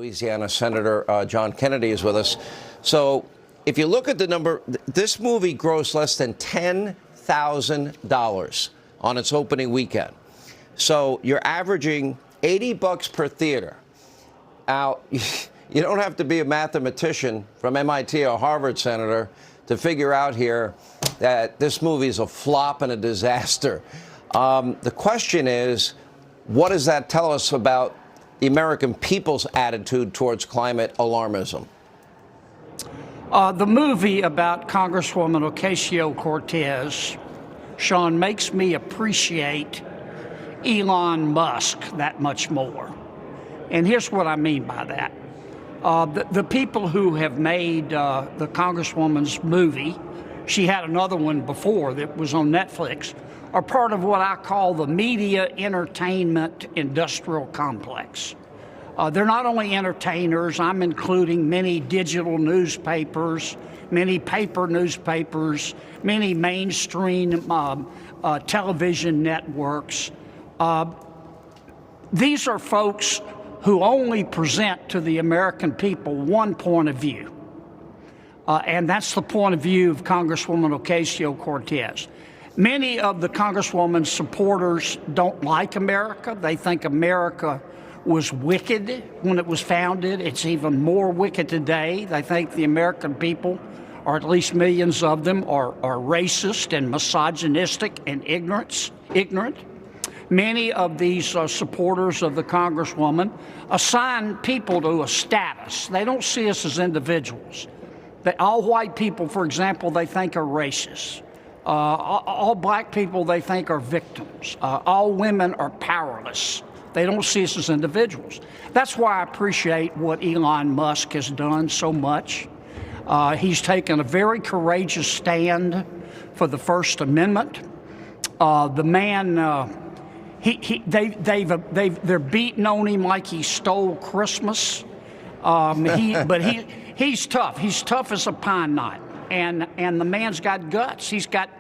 Louisiana Senator John Kennedy is with us. So if you look at the number, this movie grossed less than $10,000 on its opening weekend. So you're averaging $80 per theater. Now, you don't have to be a mathematician from MIT or Harvard, Senator, to figure out here that this movie is a flop and a disaster. The question is, what does that tell us about the American people's attitude towards climate alarmism? The movie about Congresswoman Ocasio-Cortez, Sean, makes me appreciate Elon Musk that much more. And here's what I mean by that. The people who have made the Congresswoman's movie, she had another one before that was on Netflix, are part of what I call the media entertainment industrial complex. They're not only entertainers, I'm including many digital newspapers, many paper newspapers, many mainstream television networks. These are folks who only present to the American people one point of view. And that's the point of view of Congresswoman Ocasio-Cortez. Many of the Congresswoman's supporters don't like America. They think America was wicked when it was founded. It's even more wicked today. They think the American people, or at least millions of them, are racist and misogynistic and ignorant. Many of these supporters of the Congresswoman assign people to a status. They don't see us as individuals. All white people, for example, they think are racist. All black people they think are victims. All women are powerless. They don't see us as individuals. That's why I appreciate what Elon Musk has done so much. He's taken a very courageous stand for the First Amendment. The man, they're beating on him like he stole Christmas. But he's tough. He's tough as a pine knot. And the man's got guts. He's got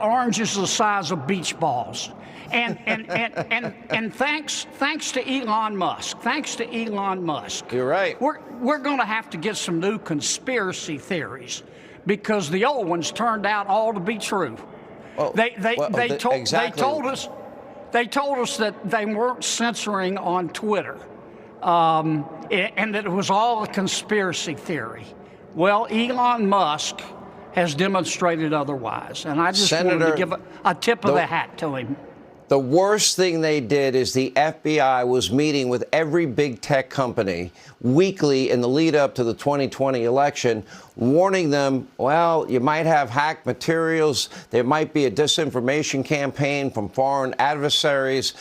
oranges the size of beach balls. And thanks to Elon Musk. Thanks to Elon Musk. You're right. We're going to have to get some new conspiracy theories because the old ones turned out all to be true. Well, they told us that they weren't censoring on Twitter, and that it was all a conspiracy theory. Well, Elon Musk has demonstrated otherwise, and I just wanted to give a tip of the hat to him. The worst thing they did is the FBI was meeting with every big tech company weekly in the lead up to the 2020 election, warning them, well, you might have hacked materials. There might be a disinformation campaign from foreign adversaries.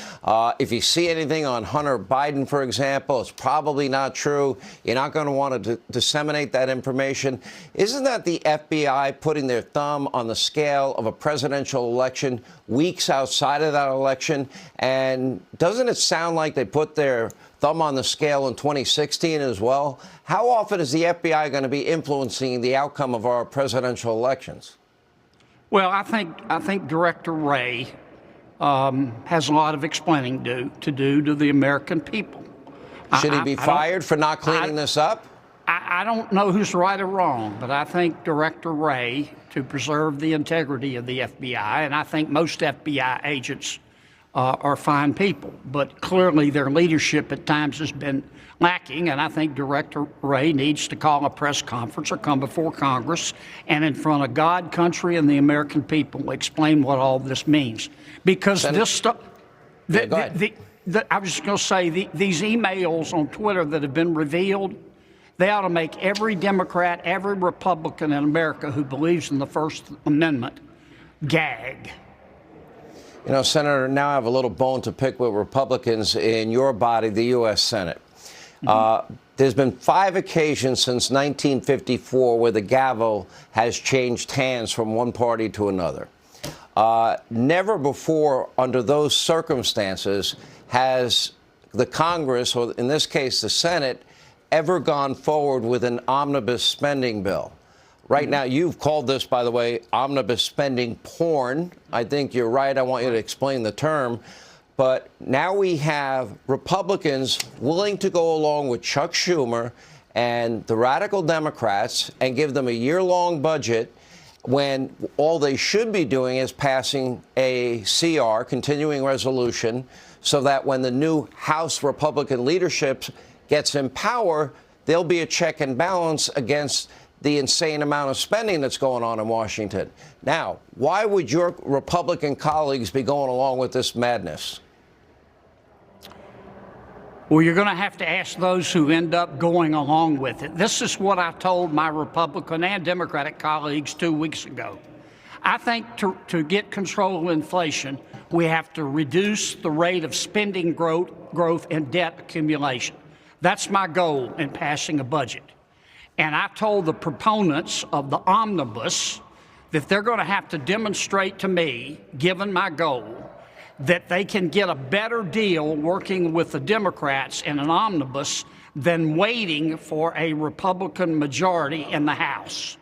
If you see anything on Hunter Biden, for example, it's probably not true. You're not going to want to disseminate that information. Isn't that the FBI putting their thumb on the scale of a presidential election weeks outside of that election? And doesn't it sound like they put their thumb on the scale in 2016 as well? How often is the FBI going to be influencing the outcome of our presidential elections? Well, I think Director Wray has a lot of explaining to do to the American people. Should he be fired for not cleaning this up? I don't know who's right or wrong, but I think Director Wray, to preserve the integrity of the FBI, and I think most FBI agents are fine people, but clearly their leadership at times has been lacking, and I think Director Wray needs to call a press conference or come before Congress and in front of God, country, and the American people explain what all this means. Because this stuff, I was just going to say, these emails on Twitter that have been revealed, they ought to make every Democrat, every Republican in America who believes in the First Amendment gag. You know, Senator, now I have a little bone to pick with Republicans in your body, the U.S. Senate. There's been 5 occasions since 1954 where the gavel has changed hands from one party to another. Never before under those circumstances has the Congress, or in this case the Senate, ever gone forward with an omnibus spending bill. Right now, you've called this, by the way, omnibus spending porn. I think you're right. I want you to explain the term. But now we have Republicans willing to go along with Chuck Schumer and the radical Democrats and give them a year-long budget when all they should be doing is passing a CR, continuing resolution, so that when the new House Republican leadership gets in power, there'll be a check and balance against the insane amount of spending that's going on in Washington. Now, why would your Republican colleagues be going along with this madness? Well, you're going to have to ask those who end up going along with it. This is what I told my Republican and Democratic colleagues 2 weeks ago. I think to get control of inflation, we have to reduce the rate of spending growth and debt accumulation. That's my goal in passing a budget. And I told the proponents of the omnibus that they're going to have to demonstrate to me, given my goal, that they can get a better deal working with the Democrats in an omnibus than waiting for a Republican majority in the House.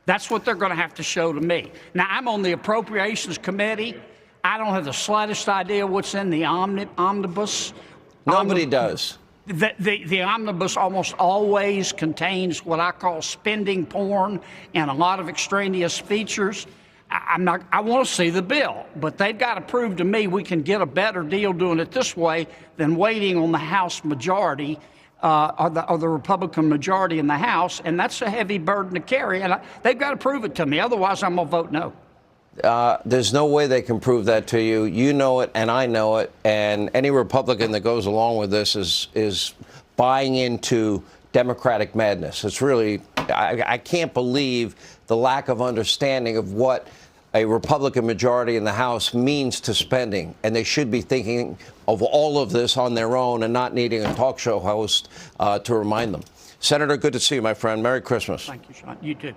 That's what they're going to have to show to me. Now, I'm on the Appropriations Committee. I don't have the slightest idea what's in the omnibus. Nobody does. The omnibus almost always contains what I call spending porn and a lot of extraneous features. I want to see the bill, but they've got to prove to me we can get a better deal doing it this way than waiting on the House majority or the Republican majority in the House, and that's a heavy burden to carry, and they've got to prove it to me. Otherwise, I'm going to vote no. There's no way they can prove that to you. You know it, and I know it, and any Republican that goes along with this is buying into Democratic madness. It's really, I can't believe the lack of understanding of what a Republican majority in the House means to spending, and they should be thinking of all of this on their own and not needing a talk show host to remind them. Senator, good to see you, my friend. Merry Christmas. Thank you, Sean. You too.